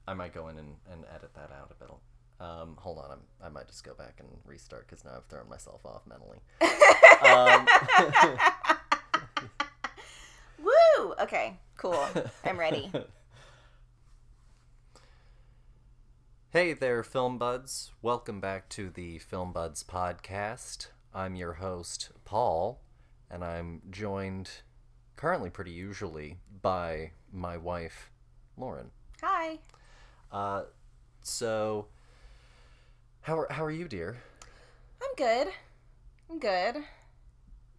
I might go in and edit that out a bit. Hold on, I might just go back and restart because now I've thrown myself off mentally. Woo! Okay, cool. I'm ready. Hey there, Film Buds. Welcome back to the Film Buds podcast. I'm your host, Paul, and I'm joined, currently pretty usually, by my wife, Lauren. Hi. So, how are you, dear? I'm good.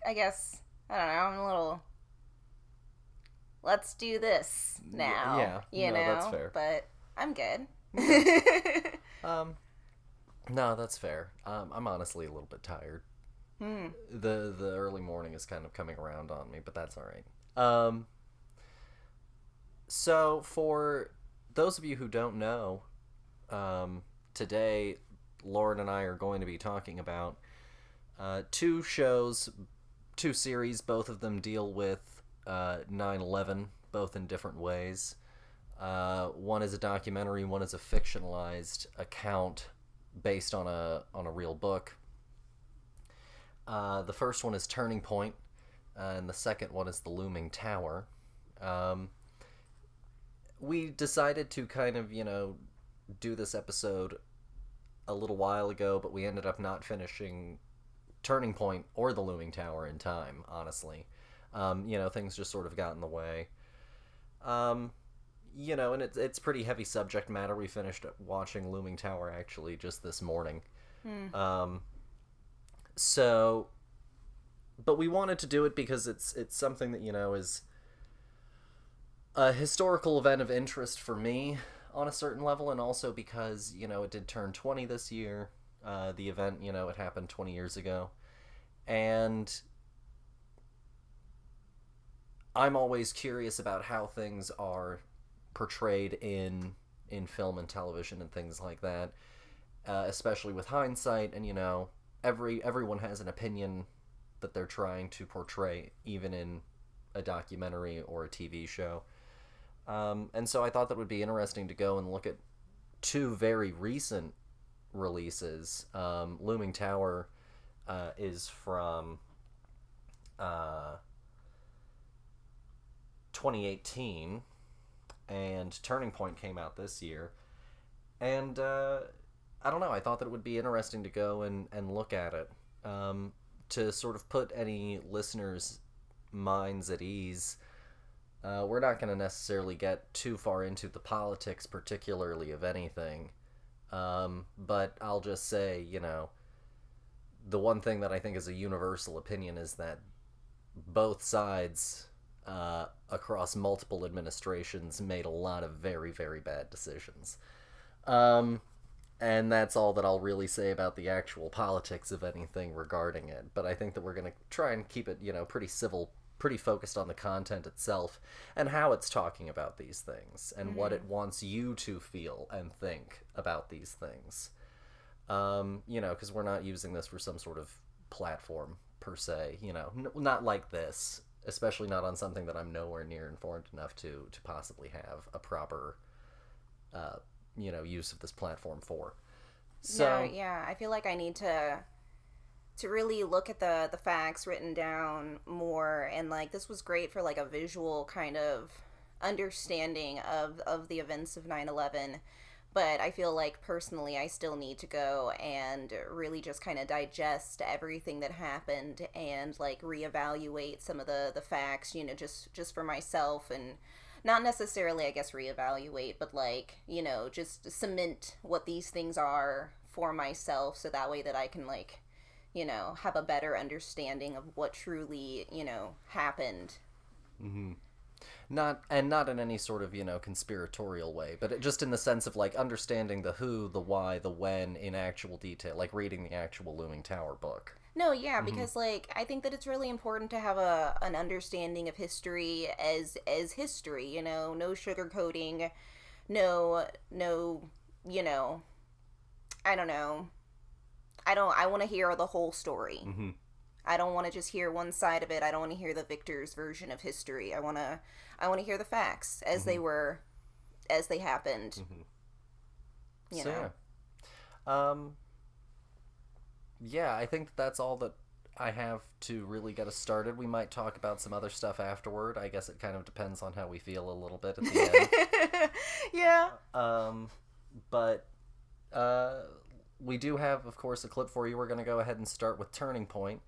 I guess, I don't know, I'm a little... Let's do this now. Yeah, you know, that's fair. But I'm good. No, that's fair. I'm honestly a little bit tired. The early morning is kind of coming around on me, but that's all right. So for those of you who don't know, today Lauren and I are going to be talking about two series. Both of them deal with 9/11, both in different ways. One is a documentary, one is a fictionalized account based on a real book. The first one is Turning Point, and the second one is The Looming Tower. We decided to kind of, do this episode a little while ago, but we ended up not finishing Turning Point or The Looming Tower in time, honestly. Things just sort of got in the way. And it's pretty heavy subject matter. We finished watching Looming Tower actually just this morning. But we wanted to do it because it's something that, is a historical event of interest for me on a certain level, and also because, it did turn 20 this year. The event, it happened 20 years ago. And I'm always curious about how things are portrayed in film and television and things like that, especially with hindsight. And everyone has an opinion that they're trying to portray, even in a documentary or a TV show. And so I thought that would be interesting to go and look at two very recent releases. Looming Tower is from 2018, and Turning Point came out this year. And I don't know, I thought that it would be interesting to go and look at it, to sort of put any listeners' minds at ease. We're not going to necessarily get too far into the politics, particularly, of anything. But I'll just say, the one thing that I think is a universal opinion is that both sides, across multiple administrations, made a lot of very, very bad decisions. And that's all that I'll really say about the actual politics of anything regarding it. But I think that we're going to try and keep it, pretty civil, pretty focused on the content itself and how it's talking about these things and what it wants you to feel and think about these things. Because we're not using this for some sort of platform per se, not like this, especially not on something that I'm nowhere near informed enough to possibly have a proper, use of this platform for. So yeah, I feel like I need to really look at the facts written down more, and like this was great for like a visual kind of understanding of the events of 9/11, but I feel like personally I still need to go and really just kind of digest everything that happened and like reevaluate some of the facts, just for myself, and not necessarily I guess reevaluate, but like, just cement what these things are for myself, so that way that I can like, have a better understanding of what truly, happened. Mm-hmm. Not in any sort of, conspiratorial way, but just in the sense of, like, understanding the who, the why, the when in actual detail, like reading the actual Looming Tower book. No, yeah, because, like, I think that it's really important to have an understanding of history as history, no sugarcoating, no, I don't know. I want to hear the whole story. Mm-hmm. I don't want to just hear one side of it. I don't want to hear the victor's version of history. I want to hear the facts as they were, as they happened. you So know. yeah. Yeah, I think that's all that I have to really get us started. We might talk about some other stuff afterward. I guess it kind of depends on how we feel a little bit at the Yeah. end. But we do have, of course, a clip for you. We're going to go ahead and start with Turning Point,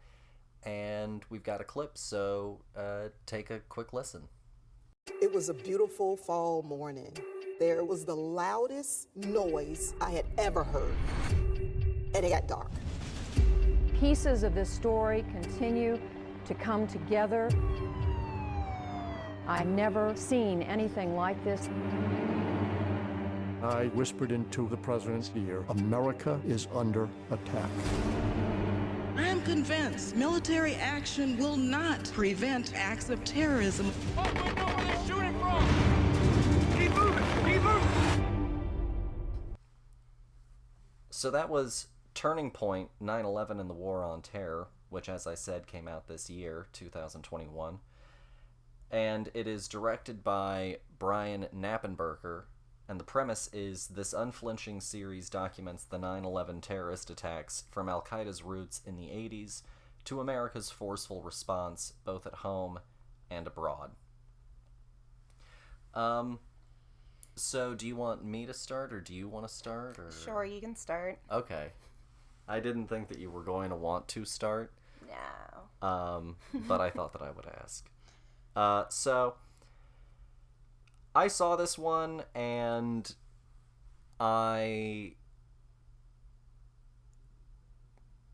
and we've got a clip, so take a quick listen. It was a beautiful fall morning. There was the loudest noise I had ever heard, and it got dark. Pieces of this story continue to come together. I've never seen anything like this. I whispered into the president's ear, America is under attack. I am convinced military action will not prevent acts of terrorism. Oh, we know where they're shooting from! Keep moving! Keep moving! So that was Turning Point, 9/11 and the War on Terror, which, as I said, came out this year, 2021. And it is directed by Brian Knappenberger, and the premise is this unflinching series documents the 9/11 terrorist attacks from Al-Qaeda's roots in the 80s to America's forceful response, both at home and abroad. So do you want me to start, or do you want to start? Or... Sure, you can start. Okay. I didn't think that you were going to want to start. No. But I thought that I would ask. So I saw this one, and I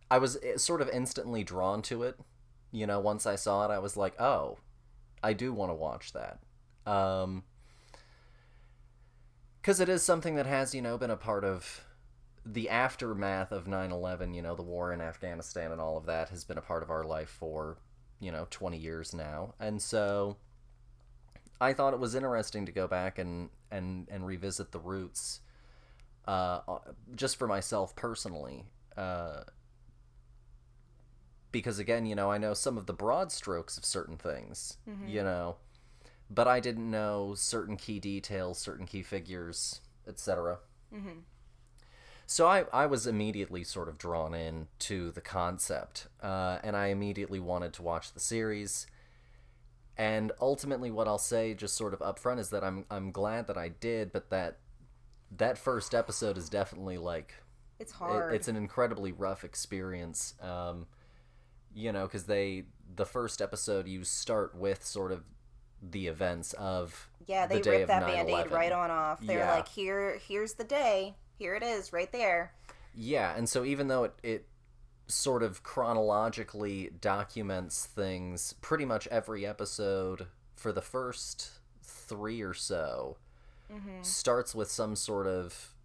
was sort of instantly drawn to it. You know, once I saw it, I was like, oh, I do want to watch that. Because it is something that has, you know, been a part of the aftermath of 9/11, you know, the war in Afghanistan and all of that has been a part of our life for, 20 years now. And so I thought it was interesting to go back and revisit the roots, just for myself personally. Because again, I know some of the broad strokes of certain things, but I didn't know certain key details, certain key figures, etc. Mm-hmm. So I was immediately sort of drawn in to the concept, and I immediately wanted to watch the series. And ultimately, what I'll say, just sort of upfront, is that I'm glad that I did, but that first episode is definitely like it's hard. It's an incredibly rough experience, because the first episode you start with sort of the events of they the day ripped of that 9/11. Band-Aid right on off. They're like, here's the day. Here it is, right there. Yeah, and so even though it sort of chronologically documents things, pretty much every episode for the first 3 or so starts with some sort of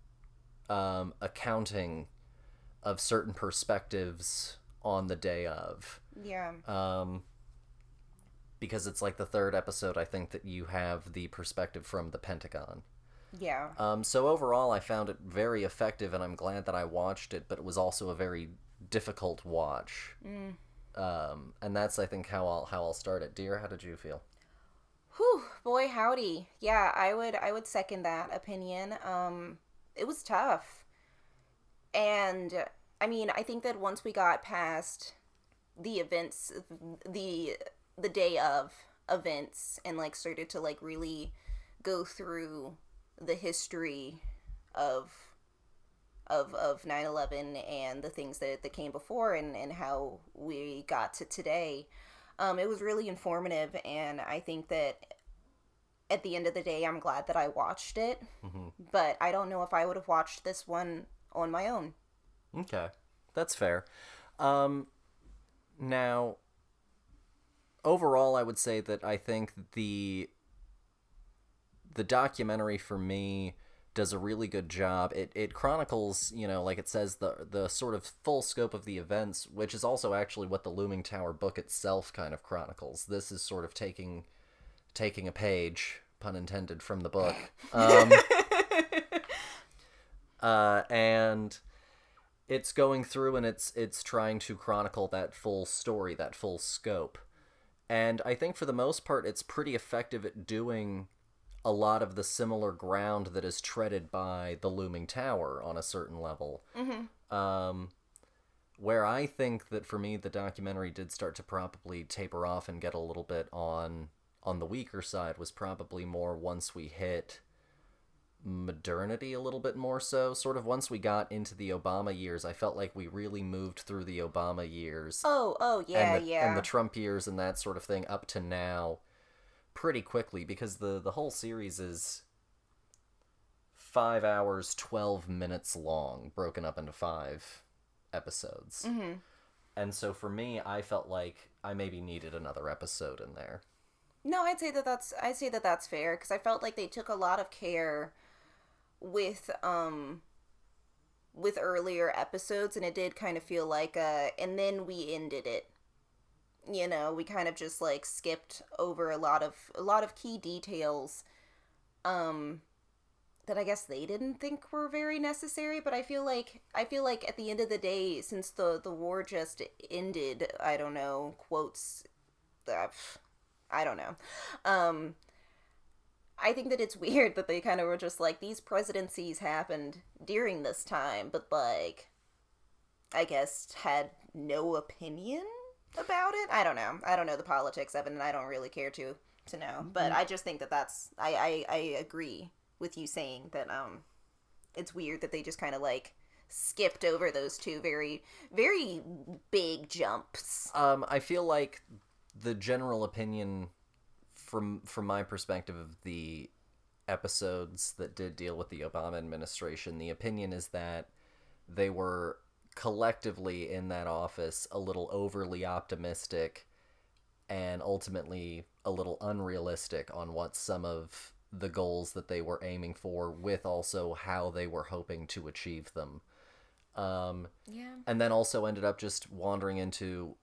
accounting of certain perspectives on the day of. Yeah. Because it's like the third episode, I think, that you have the perspective from the Pentagon. Yeah. So overall, I found it very effective, and I'm glad that I watched it, but it was also a very difficult watch. And that's, I think, how I'll start it. Dear, how did you feel? Whew, boy howdy. Yeah, I would second that opinion. It was tough. And I mean, I think that once we got past the events, the day of events, and like started to like really go through the history of 9/11 and the things that came before and how we got to today, it was really informative. And I think that at the end of the day, I'm glad that I watched it. But I don't know if I would have watched this one on my own. Okay, that's fair. Now, overall, I would say that I think the documentary for me does a really good job. It chronicles, like it says, the sort of full scope of the events, which is also actually what the Looming Tower book itself kind of chronicles. This is sort of taking a page, pun intended, from the book. And it's going through and it's trying to chronicle that full story, that full scope. And I think for the most part, it's pretty effective at doing a lot of the similar ground that is treaded by the Looming Tower on a certain level. Where I think that for me the documentary did start to probably taper off and get a little bit on the weaker side was probably more once we hit modernity a little bit more so. Sort of once we got into the Obama years, I felt like we really moved through the Obama years. Yeah. And the Trump years and that sort of thing up to now pretty quickly, because the whole series is 5 hours, 12 minutes long, broken up into 5 episodes. And so for me, I felt like I maybe needed another episode in there. No, I'd say that that's fair, because I felt like they took a lot of care with earlier episodes, and it did kind of feel like and then we ended it. You know, we kind of just like skipped over a lot of key details that I guess they didn't think were very necessary, but I feel like at the end of the day, since the war just ended, I don't know, quotes, I don't know. I think that it's weird that they kind of were just like, these presidencies happened during this time, but like, I guess had no opinion about it. I don't know the politics of it, and I don't really care to know. But I just think that that's I agree with you saying that it's weird that they just kind of like skipped over those two very, very big jumps. I feel like the general opinion from my perspective of the episodes that did deal with the Obama administration, the opinion is that they were collectively in that office a little overly optimistic and ultimately a little unrealistic on what some of the goals that they were aiming for, with also how they were hoping to achieve them. And then also ended up just wandering into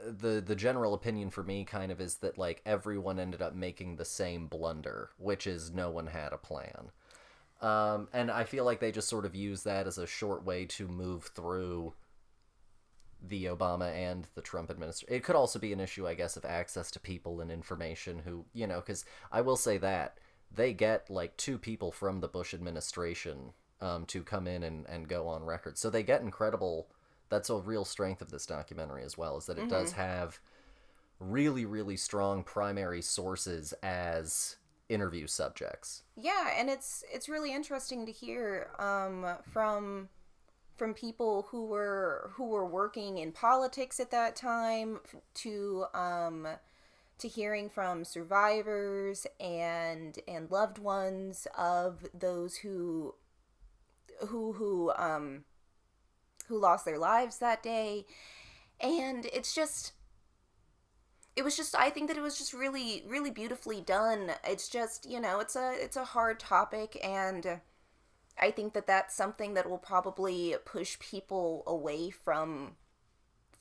the general opinion for me kind of is that like everyone ended up making the same blunder, which is no one had a plan. And I feel like they just sort of use that as a short way to move through the Obama and the Trump administration. It could also be an issue, I guess, of access to people and information who, you know, because I will say that they get like 2 people from the Bush administration to come in and go on record. So they get incredible. That's a real strength of this documentary as well, is that it does have really, really strong primary sources as interview subjects. Yeah, and it's really interesting to hear from people who were working in politics at that time to hearing from survivors and loved ones of those who lost their lives that day. And it was just I think that it was just really, really beautifully done. It's just, you know, it's a hard topic, and I think that that's something that will probably push people away from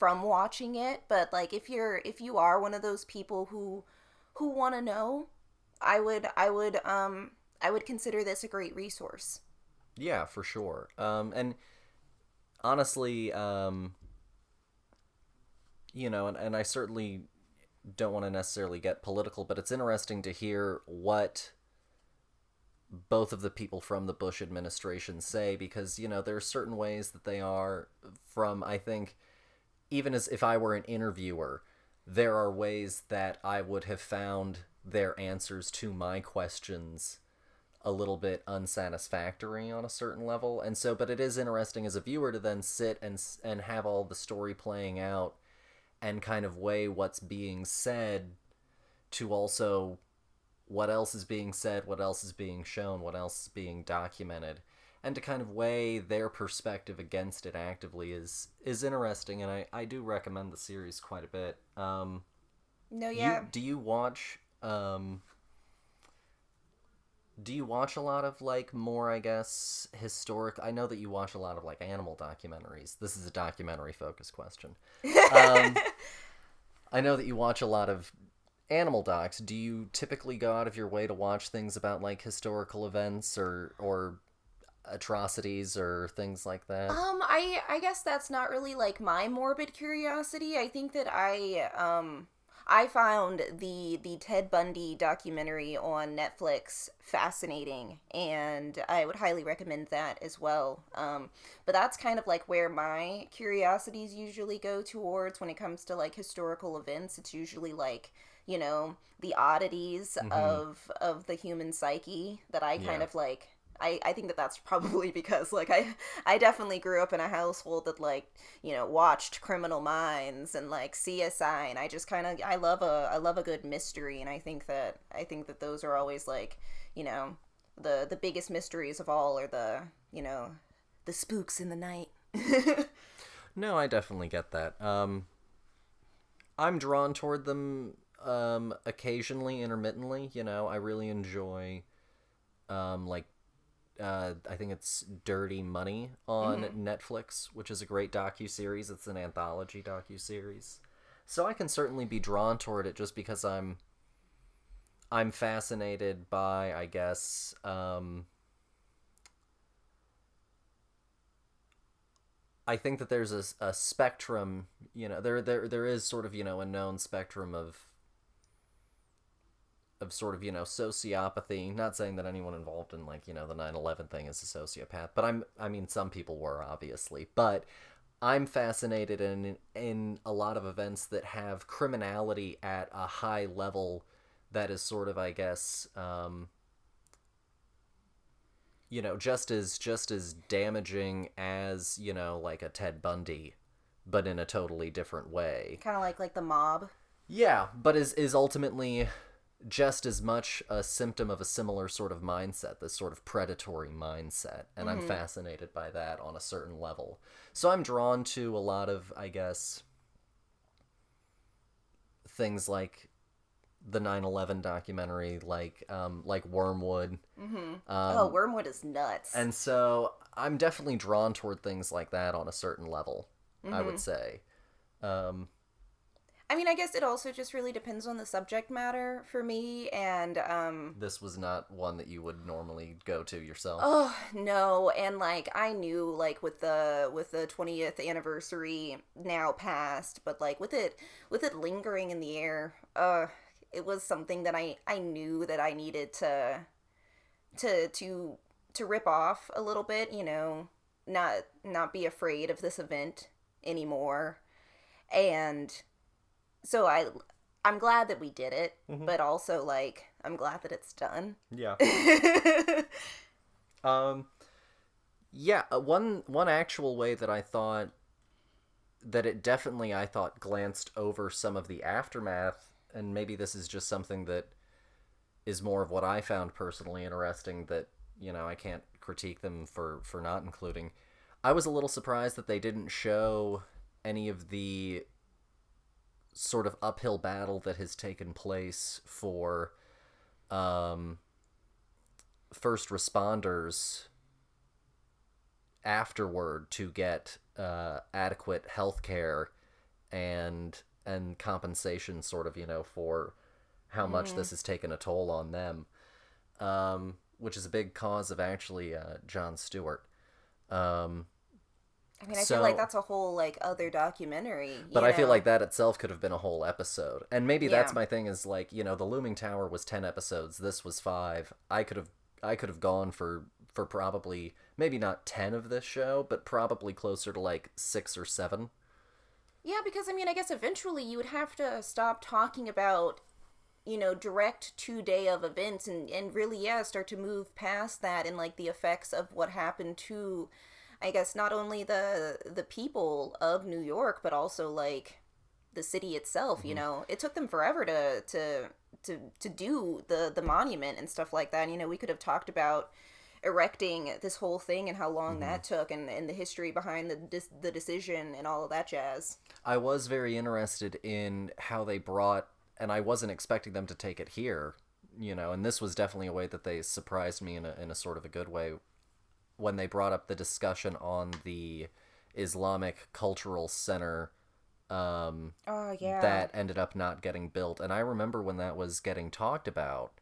watching it. But like, if you are one of those people who want to know, I would consider this a great resource. Yeah, for sure. And honestly, you know, and I certainly don't want to necessarily get political, but it's interesting to hear what both of the people from the Bush administration say, because, you know, there are certain ways that they are from, I think, even as if I were an interviewer, there are ways that I would have found their answers to my questions a little bit unsatisfactory on a certain level. And so, but it is interesting as a viewer to then sit and have all the story playing out and kind of weigh what's being said to also what else is being said, what else is being shown, what else is being documented, and to kind of weigh their perspective against it actively is interesting, and I do recommend the series quite a bit. Do you watch a lot of, like, more, I guess, historic... I know that you watch a lot of, like, animal documentaries. This is a documentary-focused question. I know that you watch a lot of animal docs. Do you typically go out of your way to watch things about, like, historical events or atrocities or things like that? I guess that's not really, like, my morbid curiosity. I think that I found the Ted Bundy documentary on Netflix fascinating, and I would highly recommend that as well. But that's kind of like where my curiosities usually go towards when it comes to like historical events. It's usually like, you know, the oddities of the human psyche that I kind of like. I think that that's probably because like I definitely grew up in a household that like, you know, watched Criminal Minds and like CSI, and I just kind of I love a good mystery, and I think that those are always like, you know, the biggest mysteries of all are the, you know, the spooks in the night. No, I definitely get that. I'm drawn toward them occasionally, intermittently, you know. I really enjoy like I think it's Dirty Money on Netflix, which is a great docuseries. It's an anthology docuseries. So I can certainly be drawn toward it just because I'm fascinated by, I guess, I think that there's a spectrum, you know, there is sort of, you know, a known spectrum of sort of, you know, sociopathy. Not saying that anyone involved in, like, you know, the 9/11 thing is a sociopath, but I mean, some people were, obviously. But I'm fascinated in a lot of events that have criminality at a high level that is sort of, I guess, you know, just as damaging as, you know, like a Ted Bundy, but in a totally different way. Kind of like the mob. Yeah, but is ultimately just as much a symptom of a similar sort of mindset, this sort of predatory mindset, and I'm fascinated by that on a certain level. So I'm drawn to a lot of, I guess, things like the 9/11 documentary, like Wormwood. Oh, Wormwood is nuts. And so I'm definitely drawn toward things like that on a certain level, I would say. I mean, I guess it also just really depends on the subject matter for me, and this was not one that you would normally go to yourself. oh no, and like I knew like with the 20th anniversary now passed, but like with it lingering in the air, it was something that I knew that I needed to rip off a little bit, you know, not be afraid of this event anymore. And so I'm glad that we did it, but also like I'm glad that it's done. Yeah. Yeah, one actual way that I thought that it definitely, I thought, glanced over some of the aftermath, and maybe this is just something that is more of what I found personally interesting that, you know, I can't critique them for not including. I was a little surprised that they didn't show any of the sort of uphill battle that has taken place for first responders afterward to get adequate health care and compensation, sort of, you know, for how much this has taken a toll on them, which is a big cause of actually Jon Stewart. I mean, I feel like that's a whole, like, other documentary. But I feel like that itself could have been a whole episode. And maybe that's my thing, is, like, you know, The Looming Tower was 10 episodes. This was 5. I could have gone for probably, maybe not 10 of this show, but probably closer to, like, 6 or 7. Yeah, because, I mean, I guess eventually you would have to stop talking about, you know, direct 2-day of events and really, start to move past that and, like, the effects of what happened to, I guess, not only the people of New York, but also, like, the city itself, you know. It took them forever to do the monument and stuff like that. You know, we could have talked about erecting this whole thing and how long that took, and the history behind the decision and all of that jazz. I was very interested in how they brought, and I wasn't expecting them to take it here, you know, and this was definitely a way that they surprised me in a sort of a good way, when they brought up the discussion on the Islamic Cultural Center that ended up not getting built. And I remember when that was getting talked about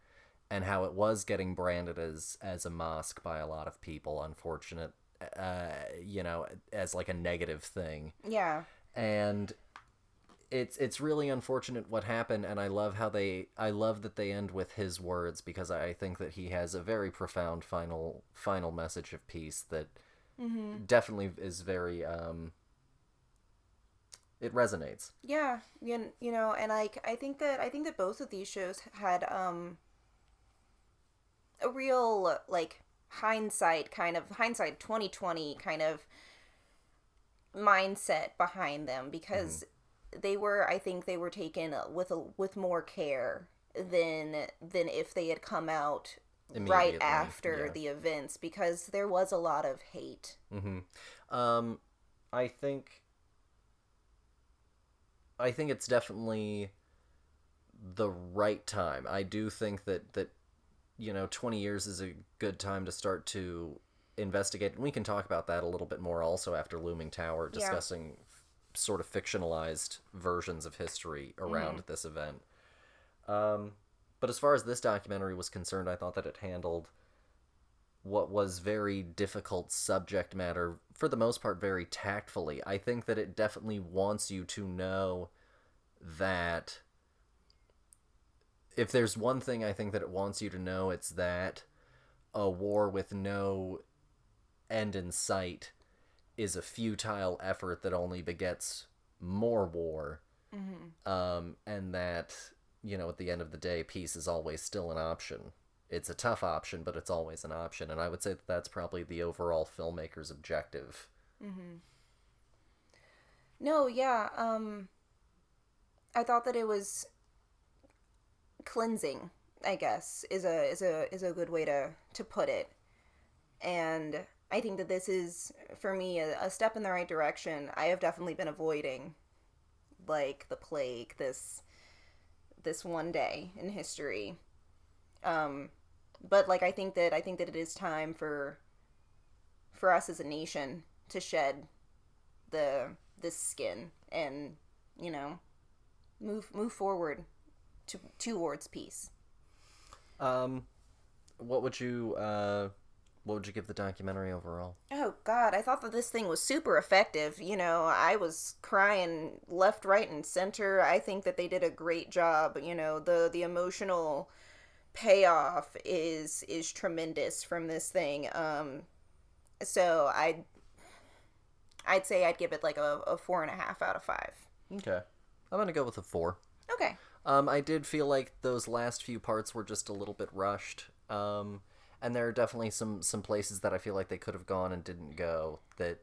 and how it was getting branded as a mosque by a lot of people, unfortunate, you know, as like a negative thing. Yeah. And it's really unfortunate what happened, and I love that they end with his words, because I think that he has a very profound final message of peace that definitely is very it resonates. Yeah, you know, and I think that both of these shows had a real like hindsight 2020 kind of mindset behind them, because I think they were taken with more care than if they had come out right after the events, because there was a lot of hate. I think it's definitely the right time. I do think that 20 years is a good time to start to investigate, and we can talk about that a little bit more also after Looming Tower, discussing sort of fictionalized versions of history around this event. But as far as this documentary was concerned, I thought that it handled what was very difficult subject matter, for the most part, very tactfully. I think that it definitely wants you to know that if there's one thing I think that it wants you to know, it's that a war with no end in sight is a futile effort that only begets more war. And that, at the end of the day, peace is always still an option. It's a tough option, but it's always an option. And I would say that that's probably the overall filmmaker's objective. No, yeah. I thought that it was cleansing, I guess, is a good way to put it. And I think that this is, for me, a step in the right direction. I have definitely been avoiding, like, the plague this one day in history. But like I think that it is time for us as a nation to shed this skin and move forward towards peace. What would you give the documentary overall? Oh God, I thought that this thing was super effective. I was crying left, right, and center. I think that they did a great job. The emotional payoff is tremendous from this thing. So I'd say I'd give it like a 4.5 out of 5. Okay, I'm gonna go with a 4. Okay. I did feel like those last few parts were just a little bit rushed. And there are definitely some places that I feel like they could have gone and didn't go that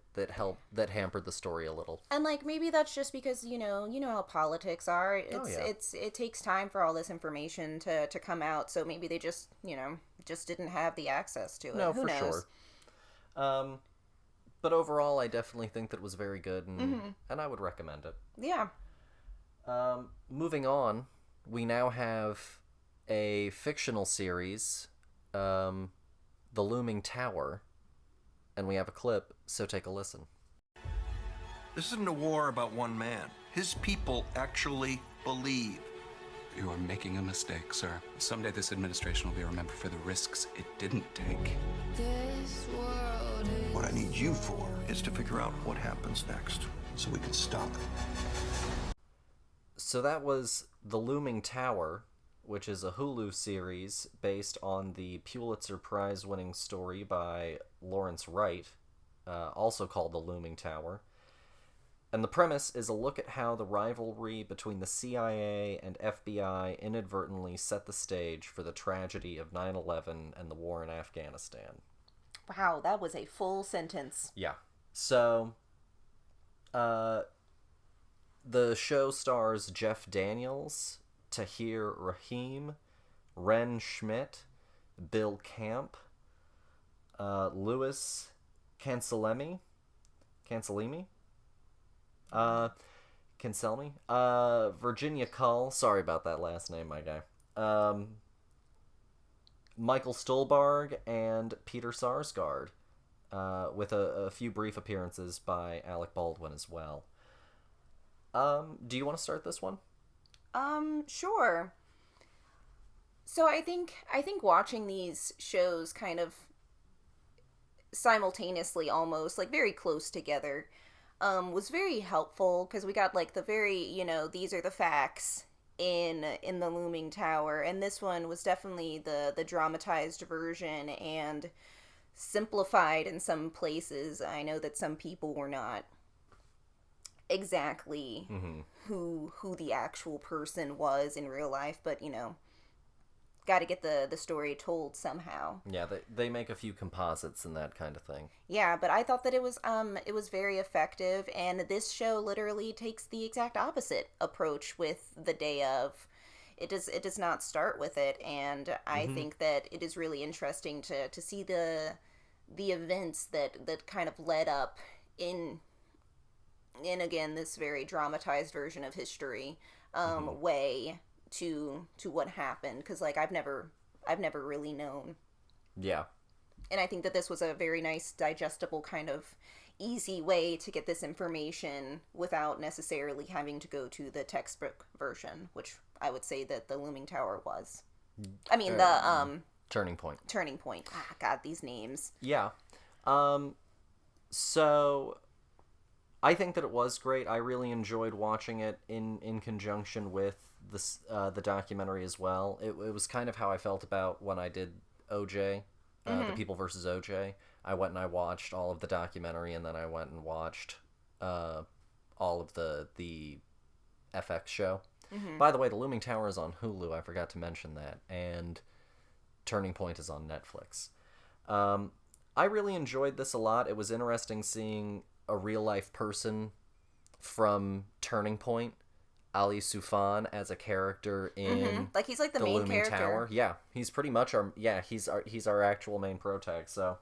hampered the story a little. And like maybe that's just because you know how politics are. It takes time for all this information to come out. So maybe they just didn't have the access to it. No, Who for knows? Sure. But overall, I definitely think that it was very good, and I would recommend it. Yeah. Moving on, we now have a fictional series, The Looming Tower, and we have a clip, so take a listen. This isn't a war about one man. His people actually believe. You are making a mistake, sir. Someday this administration will be remembered for the risks it didn't take. What I need you for is to figure out what happens next, so we can stop it. So that was The Looming Tower, which is a Hulu series based on the Pulitzer Prize-winning story by Lawrence Wright, also called The Looming Tower. And the premise is a look at how the rivalry between the CIA and FBI inadvertently set the stage for the tragedy of 9/11 and the war in Afghanistan. Wow, that was a full sentence. Yeah. So, the show stars Jeff Daniels, Tahir Rahim, Ren Schmidt, Bill Camp, Louis Cancelemi, Virginia Cull, sorry about that last name, my guy, Michael Stuhlbarg, and Peter Sarsgaard, with a few brief appearances by Alec Baldwin as well. Do you want to start this one? Sure. So I think watching these shows kind of simultaneously, almost like very close together, was very helpful because we got like the very, these are the facts in the Looming Tower, and this one was definitely the dramatized version and simplified in some places. I know that some people were not exactly who the actual person was in real life, but got to get the story told somehow. Yeah, they make a few composites and that kind of thing. Yeah, but I thought that it was very effective, and this show literally takes the exact opposite approach with the day of. It does not start with it, and I think that it is really interesting to see the events that kind of led up in again this very dramatized version of history way to what happened, because like I've never really known. Yeah. And I think that this was a very nice digestible kind of easy way to get this information without necessarily having to go to the textbook version, which I would say that the Looming Tower was. I mean the Turning Point. Ah, God, these names. Yeah. So I think that it was great. I really enjoyed watching it in conjunction with the documentary as well. It was kind of how I felt about when I did OJ, The People versus OJ. I went and I watched all of the documentary, and then I went and watched all of the FX show. By the way, The Looming Tower is on Hulu. I forgot to mention that. And Turning Point is on Netflix. I really enjoyed this a lot. It was interesting seeing a real-life person from Turning Point, Ali Soufan, as a character in like he's like the main Looming character. Tower. Yeah, he's pretty much he's our actual main protag. So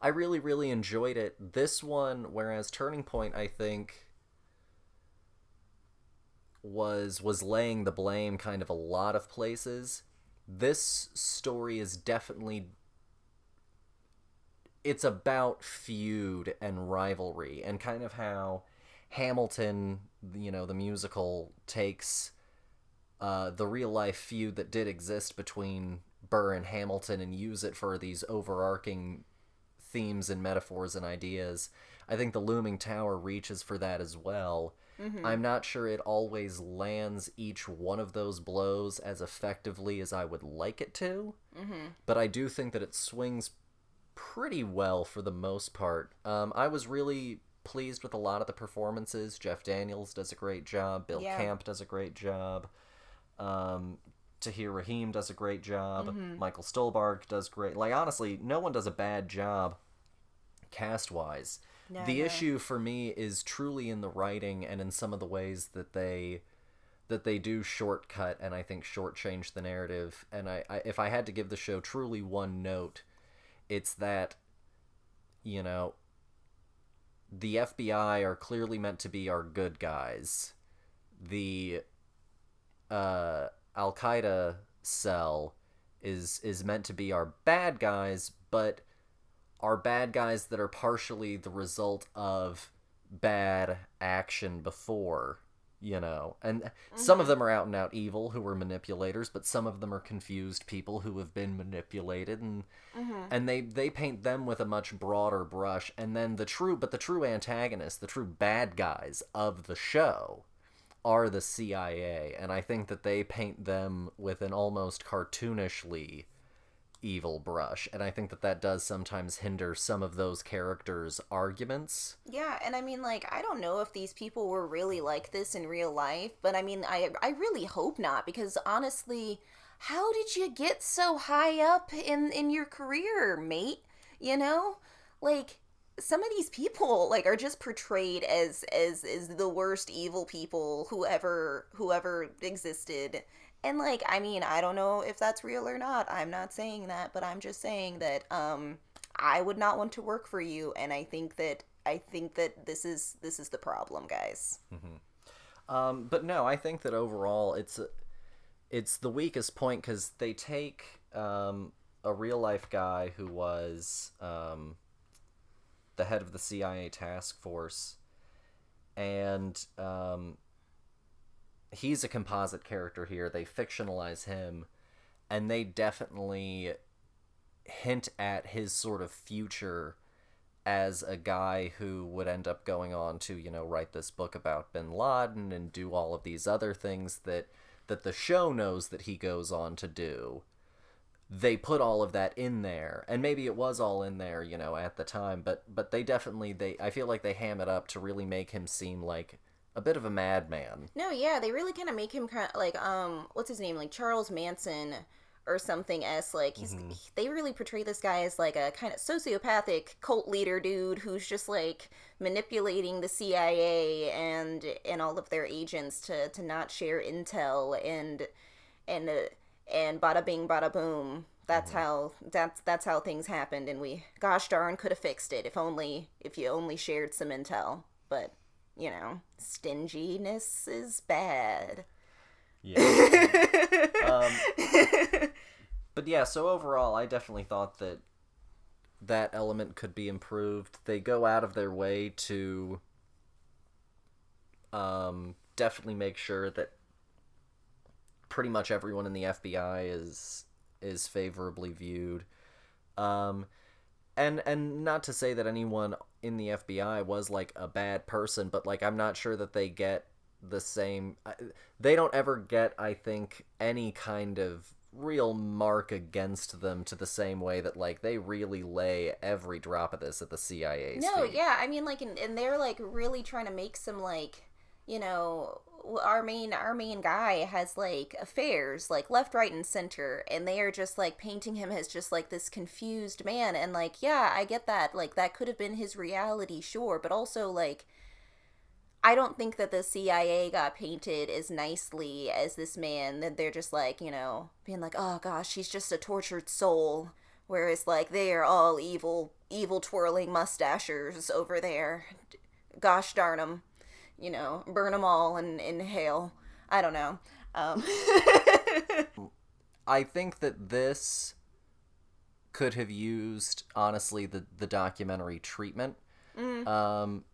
I really, really enjoyed it. This one, whereas Turning Point, I think, was laying the blame kind of a lot of places. This story is definitely, it's about feud and rivalry, and kind of how Hamilton, the musical, takes the real life feud that did exist between Burr and Hamilton and use it for these overarching themes and metaphors and ideas. I think the Looming Tower reaches for that as well. I'm not sure it always lands each one of those blows as effectively as I would like it to, but I do think that it swings pretty well for the most part. I was really pleased with a lot of the performances. Jeff Daniels does a great job. Bill Camp does a great job. Tahir Rahim does a great job. Michael Stolbarg does great. Like, honestly, no one does a bad job cast-wise. The issue for me is truly in the writing and in some of the ways that they do shortcut and I think shortchange the narrative. And I if I had to give the show truly one note, it's that, the FBI are clearly meant to be our good guys. The Al-Qaeda cell is meant to be our bad guys, but are bad guys that are partially the result of bad action before, and some of them are out and out evil who are manipulators, but some of them are confused people who have been manipulated, and they paint them with a much broader brush. And then the true antagonists, the true bad guys of the show, are the CIA, and I think that they paint them with an almost cartoonishly evil brush, and I think that does sometimes hinder some of those characters' arguments. Yeah, and I mean, like, I don't know if these people were really like this in real life, but I mean, I really hope not, because honestly, how did you get so high up in your career, mate? Like, some of these people, like, are just portrayed as the worst evil people who ever existed. And, like, I mean, I don't know if that's real or not. I'm not saying that, but I'm just saying that I would not want to work for you, and I think that this is the problem, guys. But no, I think that overall it's the weakest point, because they take a real life guy who was the head of the CIA task force, and he's a composite character here. They fictionalize him, and they definitely hint at his sort of future as a guy who would end up going on to, you know, write this book about bin Laden and do all of these other things that the show knows that he goes on to do. They put all of that in there, and maybe it was all in there, you know, at the time, but they definitely, I feel like they ham it up to really make him seem like a bit of a madman. No, yeah, they really kind of make him kind of like, what's his name, like Charles Manson or something as like they really portray this guy as like a kind of sociopathic cult leader dude who's just like manipulating the CIA and all of their agents to not share intel and bada bing bada boom. That's how things happened, and we gosh darn could have fixed it if you only shared some intel. But you know, stinginess is bad. Yeah. But yeah, so overall, I definitely thought that element could be improved. They go out of their way to definitely make sure that pretty much everyone in the FBI is favorably viewed. And not to say that anyone in the FBI was like a bad person, but like I'm not sure that they get the same. They don't ever get, I think, any kind of real mark against them to the same way that like they really lay every drop of this at the CIA's feet. Yeah, I mean like and they're like really trying to make some like, you know, our main guy has like affairs like left, right, and center, and they are just like painting him as just like this confused man, and like yeah, I get that, like that could have been his reality, sure, but also like I don't think that the CIA got painted as nicely as this man, that they're just like, you know, being like, oh gosh, he's just a tortured soul. Whereas like they are all evil twirling mustachers over there. Gosh darn them. You know, burn them all in hell. I don't know. I think that this could have used, honestly, the documentary treatment.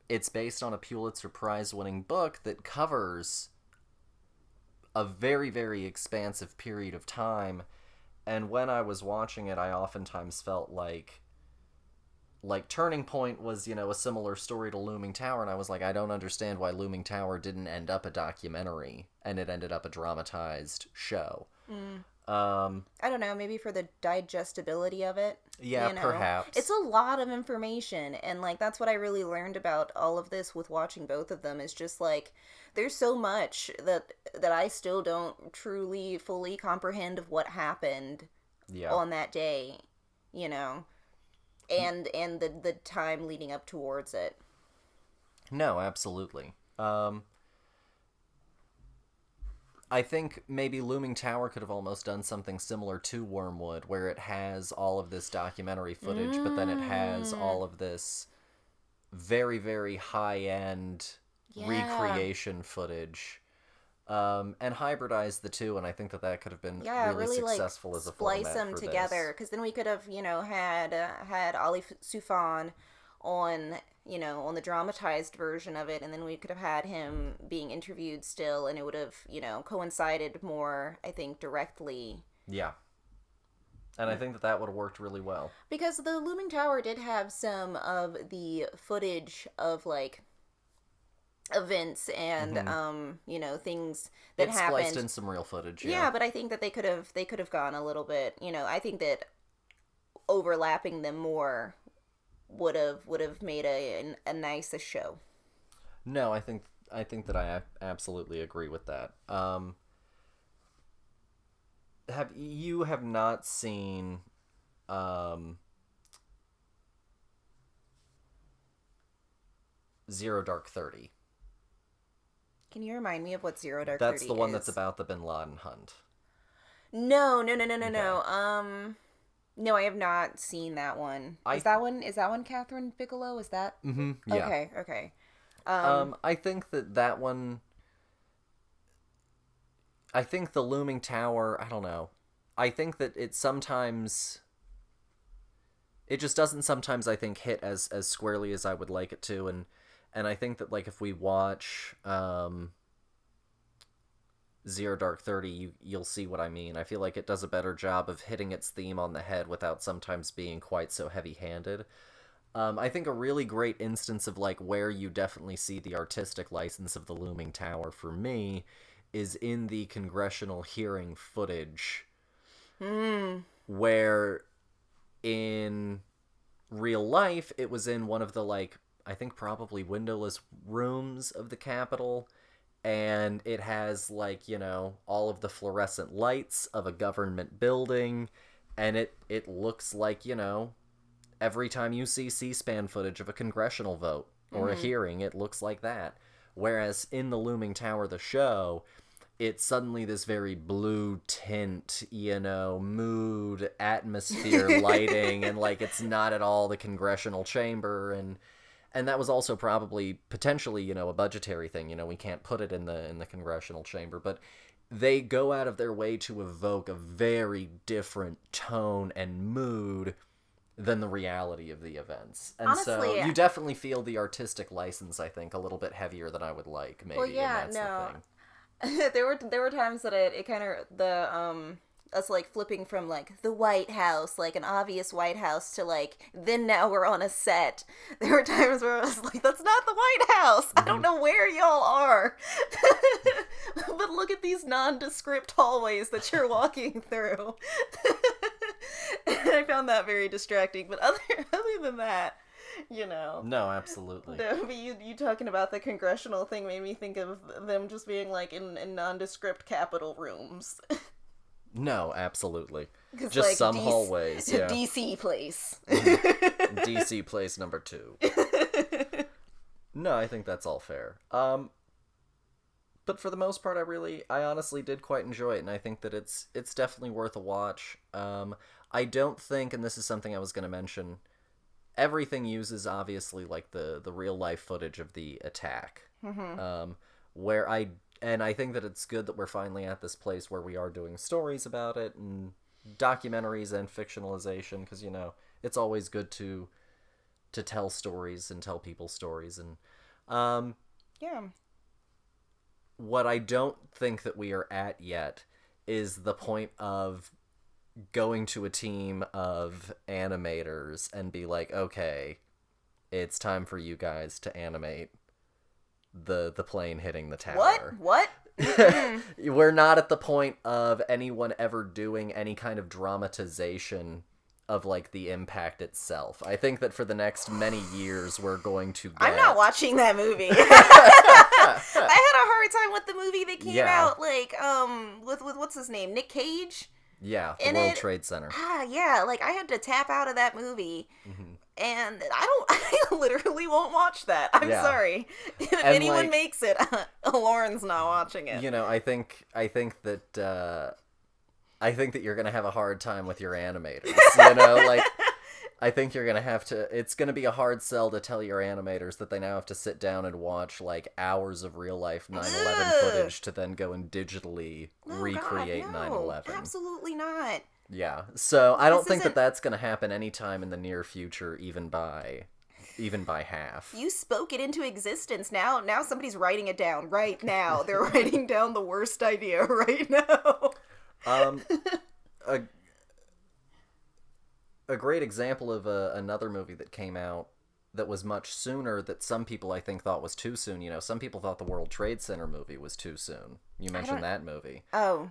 It's based on a Pulitzer Prize-winning book that covers a very, very expansive period of time, and when I was watching it, I oftentimes felt like Turning Point was, you know, a similar story to Looming Tower, and I was like, I don't understand why Looming Tower didn't end up a documentary, and it ended up a dramatized show. I don't know, maybe for the digestibility of it. Yeah, you know? Perhaps. It's a lot of information, and like that's what I really learned about all of this with watching both of them, is just like there's so much that I still don't truly fully comprehend of what happened on that day, you know, and the time leading up towards it. No, absolutely. I think maybe Looming Tower could have almost done something similar to Wormwood, where it has all of this documentary footage, but then it has all of this very, very high-end recreation footage, and hybridize the two, and I think that could have been really successful like, as a format splice them for together, because then we could have, you know, had Ali Soufan on, you know, on the dramatized version of it, and then we could have had him being interviewed still, and it would have, you know, coincided more, I think, directly. Yeah. And I think that would have worked really well. Because the Looming Tower did have some of the footage of, like, events and, you know, things that happened. It spliced in some real footage, yeah. But I think that they could have gone a little bit, you know, I think that overlapping them more would have made a nicer show. No, I think that I absolutely agree with that. Have not seen Zero Dark 30? Can you remind me of what Zero Dark 30 is? That's the one that's about the bin Laden hunt. No. Okay. No, I have not seen that one. Is that one Catherine Bigelow? Is that? Mm-hmm. Yeah. Okay. I think that one. I think the Looming Tower. I don't know. I think that it just doesn't sometimes, I think, hit as squarely as I would like it to, and I think that like if we watch Zero Dark 30, you'll see what I mean. I feel like it does a better job of hitting its theme on the head without sometimes being quite so heavy-handed. I think a really great instance of like where you definitely see the artistic license of the Looming Tower for me is in the congressional hearing footage, where in real life it was in one of the like I think probably windowless rooms of the Capitol, and it has like, you know, all of the fluorescent lights of a government building, and it looks like, you know, every time you see C-SPAN footage of a congressional vote or a hearing, it looks like that. Whereas in the Looming Tower, the show, it's suddenly this very blue tint, you know, mood, atmosphere, lighting, and like it's not at all the congressional chamber, and that was also probably potentially, you know, a budgetary thing. You know, we can't put it in the congressional chamber, but they go out of their way to evoke a very different tone and mood than the reality of the events. And honestly, so you definitely feel the artistic license, I think, a little bit heavier than I would like, maybe. Well, yeah, and that's the thing. there were times that it kind of us like flipping from like the White House, like an obvious White House, to like then now we're on a set. There were times where I was like, that's not the White House. I don't know where y'all are. But look at these nondescript hallways that you're walking through. I found that very distracting. But other than that, you know. No, absolutely. No, but you talking about the congressional thing made me think of them just being like in nondescript Capitol rooms. No, absolutely. Just like some hallways. Yeah. DC place. DC place number 2. No, I think that's all fair. But for the most part, I honestly did quite enjoy it, and I think that it's definitely worth a watch. I don't think, and this is something I was going to mention, everything uses obviously like the real life footage of the attack. And I think that it's good that we're finally at this place where we are doing stories about it and documentaries and fictionalization, because, you know, it's always good to tell stories and tell people stories. And yeah. What I don't think that we are at yet is the point of going to a team of animators and be like, okay, it's time for you guys to animate the plane hitting the tower. What? We're not at the point of anyone ever doing any kind of dramatization of like the impact itself. I think that for the next many years we're going to get... I'm not watching that movie. I had a hard time with the movie that came out like with what's his name? Nick Cage? Yeah, the World Trade Center. Yeah, like I had to tap out of that movie. And I literally won't watch that. I'm sorry. If anyone makes it, Lauren's not watching it. You know, I think that you're gonna have a hard time with your animators. You know, like I think you're gonna have to. It's gonna be a hard sell to tell your animators that they now have to sit down and watch like hours of real life 9/11 footage to then go and digitally recreate 9/11. Absolutely not. Yeah, so I don't think that that's going to happen anytime in the near future, even by half. You spoke it into existence. Now somebody's writing it down right now. They're writing down the worst idea right now. A great example of another movie that came out that was much sooner that some people I think thought was too soon. You know, some people thought the World Trade Center movie was too soon. You mentioned that movie. Oh.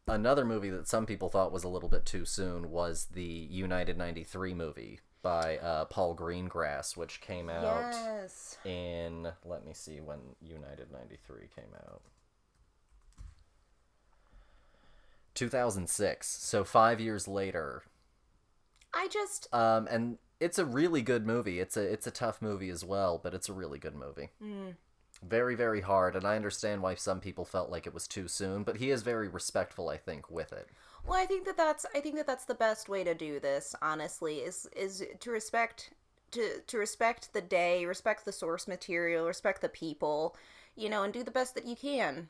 Another movie that some people thought was a little bit too soon was the United 93 movie by Paul Greengrass, which came out in, let me see when United 93 came out. 2006, so 5 years later. And it's a really good movie. It's a tough movie as well, but it's a really good movie. Very, very hard, and I understand why some people felt like it was too soon, but he is very respectful, I think, with it. Well, I think that's the best way to do this, honestly, is to respect the day, respect the source material, respect the people, you know, and do the best that you can.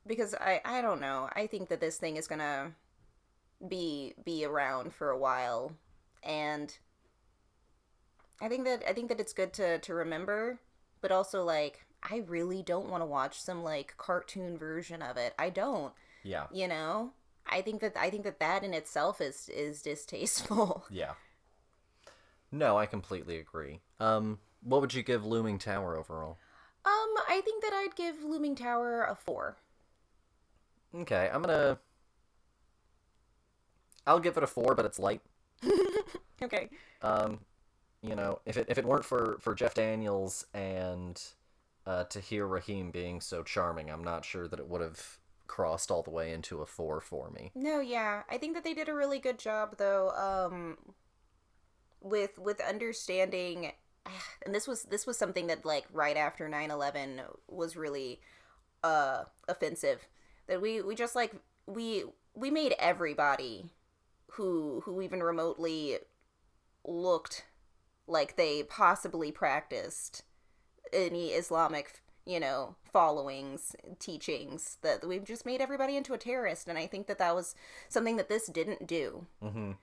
Because I don't know. I think that this thing is gonna be around for a while, and I think that it's good to remember, but also like I really don't want to watch some like cartoon version of it. I don't. Yeah. You know? I think that in itself is distasteful. Yeah. No, I completely agree. What would you give Looming Tower overall? I think that I'd give Looming Tower a 4. Okay, I'll give it a 4, but it's light. Okay. If it weren't for Jeff Daniels and Tahir Rahim being so charming, I'm not sure that it would have crossed all the way into a 4 for me. No, yeah. I think that they did a really good job, though, with understanding, and this was something that, like, right after 9/11 was really offensive, that we just, like, we made everybody who even remotely looked like they possibly practiced any Islamic, followings, teachings, that we've just made everybody into a terrorist. And I think that was something that this didn't do. Mm-hmm.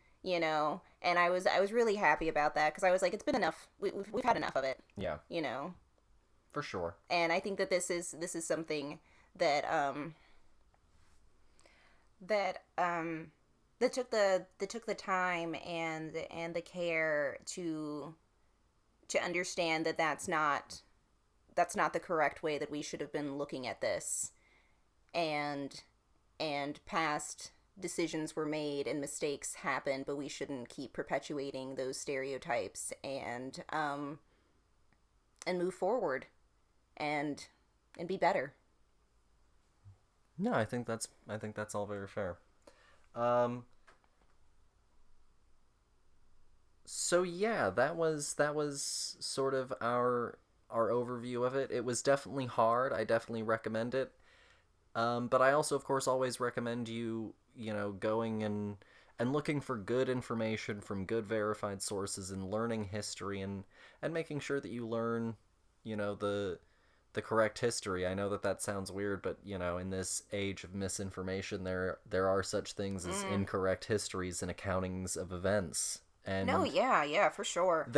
And I was really happy about that, because I was like, it's been enough. We've had enough of it. Yeah. For sure. And I think that this is something that took the time and the care to understand that that's not the correct way that we should have been looking at this, and past decisions were made and mistakes happened, but we shouldn't keep perpetuating those stereotypes, and move forward and be better. No, I think that's all very fair. So yeah, that was sort of our overview of it. It was definitely hard. I definitely recommend it. But I also, of course, always recommend you going and looking for good information from good verified sources, and learning history, and making sure that you learn, the correct history. I know that sounds weird, but in this age of misinformation, there are such things as incorrect histories and accountings of events. And no, yeah, for sure.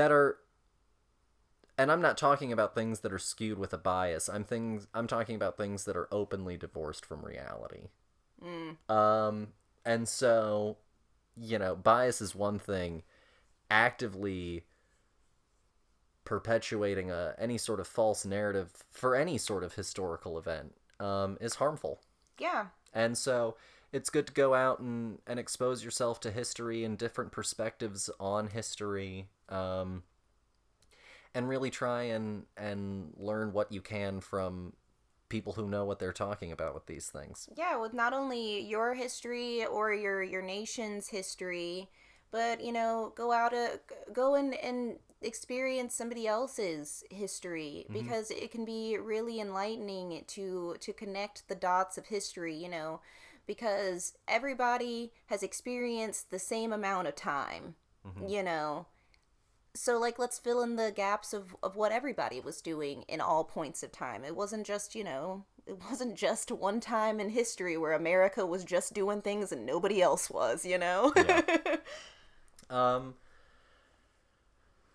And I'm not talking about things that are skewed with a bias. I'm talking about things that are openly divorced from reality. And so, bias is one thing. Actively perpetuating any sort of false narrative for any sort of historical event is harmful. Yeah. And so it's good to go out and expose yourself to history and different perspectives on history, and really try and learn what you can from people who know what they're talking about with these things. Yeah, with not only your history or your nation's history, but go and experience somebody else's history, because it can be really enlightening to connect the dots of history, because everybody has experienced the same amount of time, So, like, let's fill in the gaps of what everybody was doing in all points of time. It wasn't just, it wasn't just one time in history where America was just doing things and nobody else was, Yeah.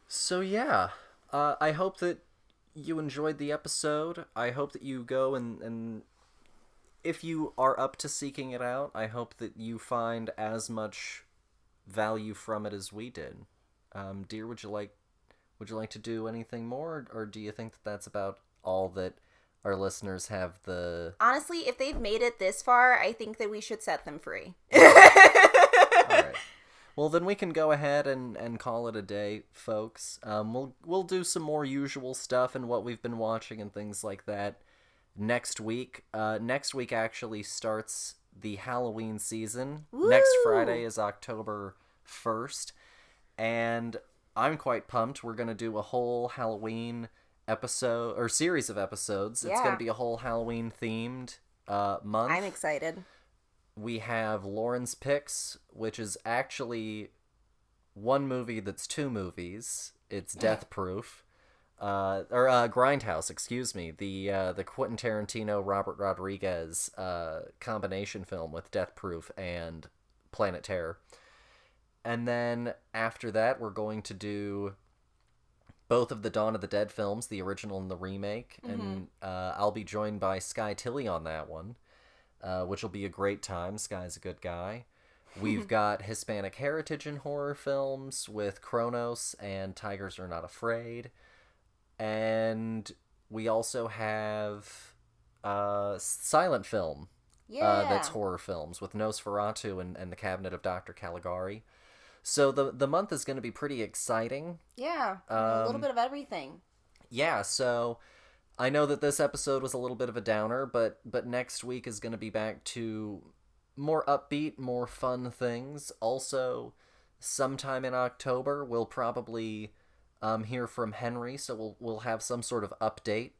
So, yeah. I hope that you enjoyed the episode. I hope that you go and if you are up to seeking it out, I hope that you find as much value from it as we did. Dear, would you like to do anything more, or do you think that that's about all that our listeners have the... Honestly, if they've made it this far, I think that we should set them free. All right. Well, then we can go ahead and call it a day, folks. We'll do some more usual stuff and what we've been watching and things like that next week. Next week actually starts the Halloween season. Woo! Next Friday is October 1st. And I'm quite pumped. We're going to do a whole Halloween episode, or series of episodes. Yeah. It's going to be a whole Halloween themed month. I'm excited. We have Lauren's Picks, which is actually one movie that's two movies. It's Death Proof. Grindhouse, excuse me. The Quentin Tarantino, Robert Rodriguez combination film with Death Proof and Planet Terror. And then after that, we're going to do both of the Dawn of the Dead films, the original and the remake. Mm-hmm. And I'll be joined by Sky Tilley on that one, which will be a great time. Sky's a good guy. We've got Hispanic heritage in horror films with Kronos and Tigers Are Not Afraid. And we also have silent film that's horror films with Nosferatu and The Cabinet of Dr. Caligari. So the month is going to be pretty exciting. Yeah, a little bit of everything. Yeah, so I know that this episode was a little bit of a downer, but next week is going to be back to more upbeat, more fun things. Also, sometime in October, we'll probably hear from Henry, so we'll have some sort of update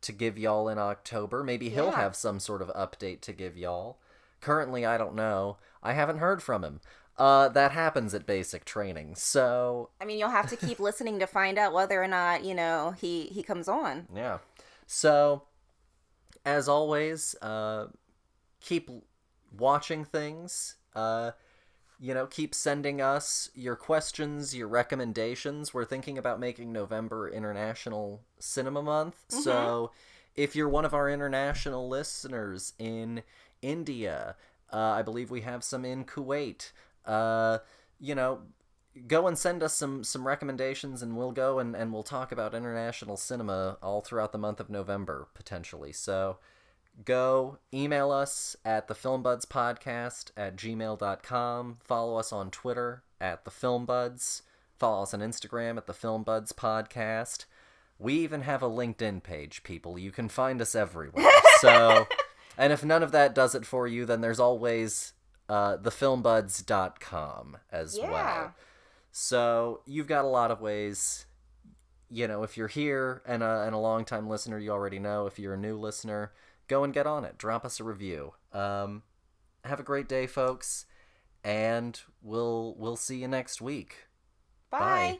to give y'all in October. Maybe he'll have some sort of update to give y'all. Currently, I don't know. I haven't heard from him. That happens at basic training, so... I mean, you'll have to keep listening to find out whether or not, he comes on. Yeah. So, as always, keep watching things. Keep sending us your questions, your recommendations. We're thinking about making November International Cinema Month. Mm-hmm. So if you're one of our international listeners in India, I believe we have some in Kuwait, go and send us some recommendations, and we'll go and we'll talk about international cinema all throughout the month of November, potentially. So go email us at thefilmbudspodcast@gmail.com. Follow us on Twitter at thefilmbuds. Follow us on Instagram at thefilmbudspodcast. We even have a LinkedIn page, people. You can find us everywhere. So, and if none of that does it for you, then there's always thefilmbuds.com as well. So you've got a lot of ways. If you're here and a long-time listener, you already know. If you're a new listener, go and get on it. Drop us a review. Have a great day, folks, and we'll see you next week. Bye.